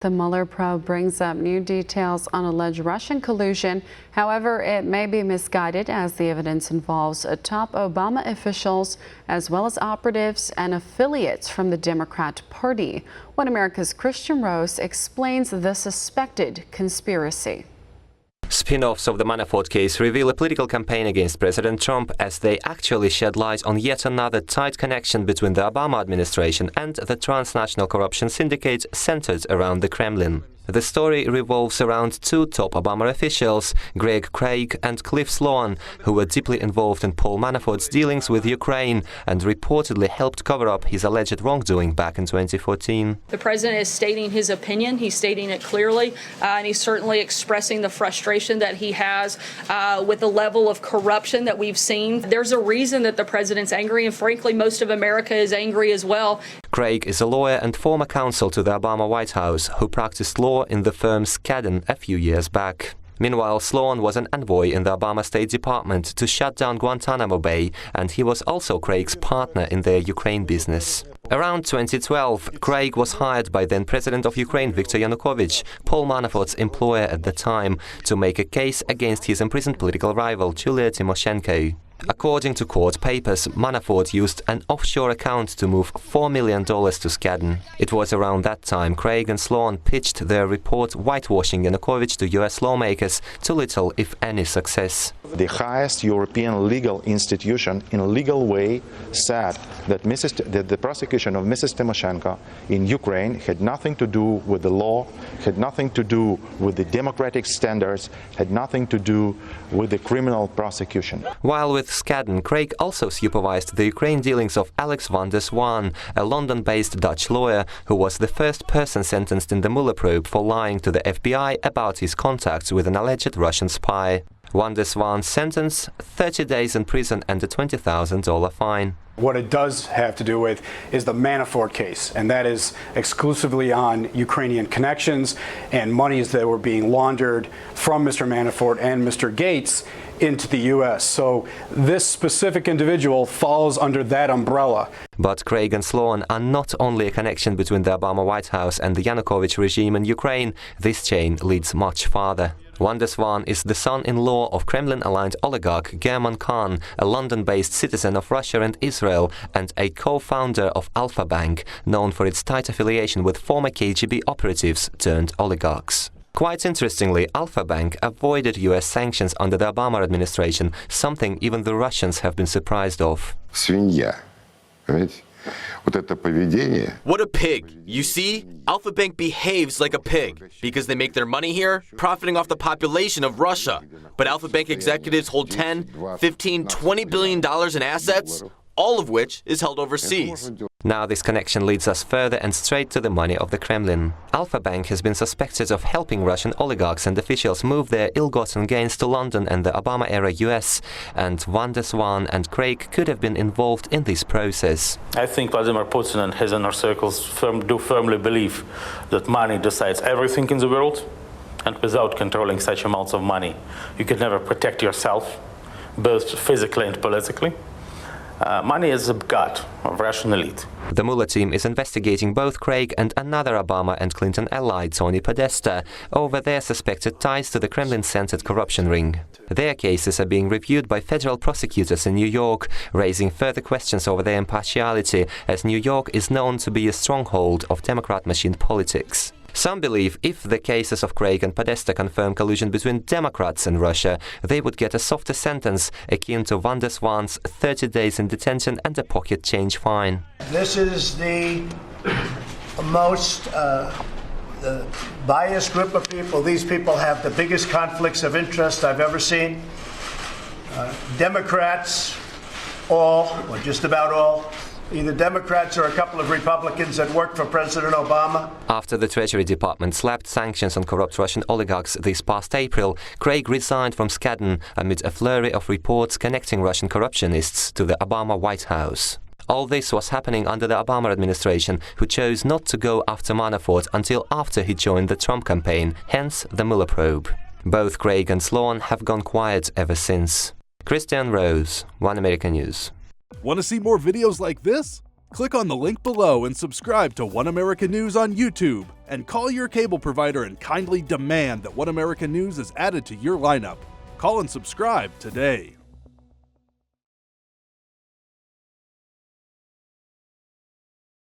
The Mueller probe brings up new details on alleged Russian collusion. However, it may be misguided as the evidence involves top Obama officials as well as operatives and affiliates from the Democrat Party. One America's Christian Rose explains the suspected conspiracy. Spin-offs of the Manafort case reveal a political campaign against President Trump as they actually shed light on yet another tight connection between the Obama administration and the transnational corruption syndicate centered around the Kremlin. The story revolves around two top Obama officials, Greg Craig and Cliff Sloan, who were deeply involved in Paul Manafort's dealings with Ukraine and reportedly helped cover up his alleged wrongdoing back in 2014. The president is stating his opinion. He's stating it clearly, and he's certainly expressing the frustration that he has with the level of corruption that we've seen. There's a reason that the president's angry, and frankly, most of America is angry as well. Craig is a lawyer and former counsel to the Obama White House who practiced law in the firm Skadden a few years back. Meanwhile, Sloan was an envoy in the Obama State Department to shut down Guantanamo Bay, and he was also Craig's partner in their Ukraine business. Around 2012, Craig was hired by then-President of Ukraine Viktor Yanukovych, Paul Manafort's employer at the time, to make a case against his imprisoned political rival Yulia Tymoshenko. According to court papers, Manafort used an offshore account to move $4 million to Skadden. It was around that time Craig and Sloan pitched their report whitewashing Yanukovych to US lawmakers to little, if any, success. The highest European legal institution in a legal way said that the prosecution of Mrs. Tymoshenko in Ukraine had nothing to do with the law, had nothing to do with the democratic standards, had nothing to do with the criminal prosecution. While with Skadden, Craig also supervised the Ukraine dealings of Alex van der Zwaan, a London-based Dutch lawyer who was the first person sentenced in the Mueller probe for lying to the FBI about his contacts with an alleged Russian spy. Van der Zwaan's sentence, 30 days in prison and a $20,000 fine. What it does have to do with is the Manafort case, and that is exclusively on Ukrainian connections and monies that were being laundered from Mr. Manafort and Mr. Gates into the U.S. So this specific individual falls under that umbrella. But Craig and Sloan are not only a connection between the Obama White House and the Yanukovych regime in Ukraine. This chain leads much farther. Van der Zwaan is the son-in-law of Kremlin-aligned oligarch German Khan, a London-based citizen of Russia and Israel, and a co-founder of Alfa Bank, known for its tight affiliation with former KGB operatives turned oligarchs. Quite interestingly, Alfa Bank avoided US sanctions under the Obama administration, something even the Russians have been surprised of. Свинья. Понимаете? What a pig! You see, Alfa Bank behaves like a pig because they make their money here, profiting off the population of Russia. But Alfa Bank executives hold $10, $15, $20 billion in assets, all of which is held overseas. Now this connection leads us further and straight to the money of the Kremlin. Alfa Bank has been suspected of helping Russian oligarchs and officials move their ill-gotten gains to London and the Obama-era US, and Van der Zwaan and Craig could have been involved in this process. I think Vladimir Putin and his inner circles firmly believe that money decides everything in the world, and without controlling such amounts of money, you can never protect yourself, both physically and politically. Money is the god of Russian elite. The Mueller team is investigating both Craig and another Obama and Clinton ally, Tony Podesta, over their suspected ties to the Kremlin-centered corruption ring. Their cases are being reviewed by federal prosecutors in New York, raising further questions over their impartiality, as New York is known to be a stronghold of Democrat machine politics. Some believe if the cases of Craig and Podesta confirm collusion between Democrats and Russia, they would get a softer sentence akin to Van der Zwaan's 30 days in detention and a pocket change fine. This is the most the biased group of people. These people have the biggest conflicts of interest I've ever seen. Democrats, all, or just about all, either Democrats or a couple of Republicans that worked for President Obama. After the Treasury Department slapped sanctions on corrupt Russian oligarchs this past April, Craig resigned from Skadden amid a flurry of reports connecting Russian corruptionists to the Obama White House. All this was happening under the Obama administration, who chose not to go after Manafort until after he joined the Trump campaign, hence the Mueller probe. Both Craig and Sloan have gone quiet ever since. Christian Rose, One American News. Want to see more videos like this? Click on the link below and subscribe to One America News on YouTube, and call your cable provider and kindly demand that One America News is added to your lineup. Call and subscribe today.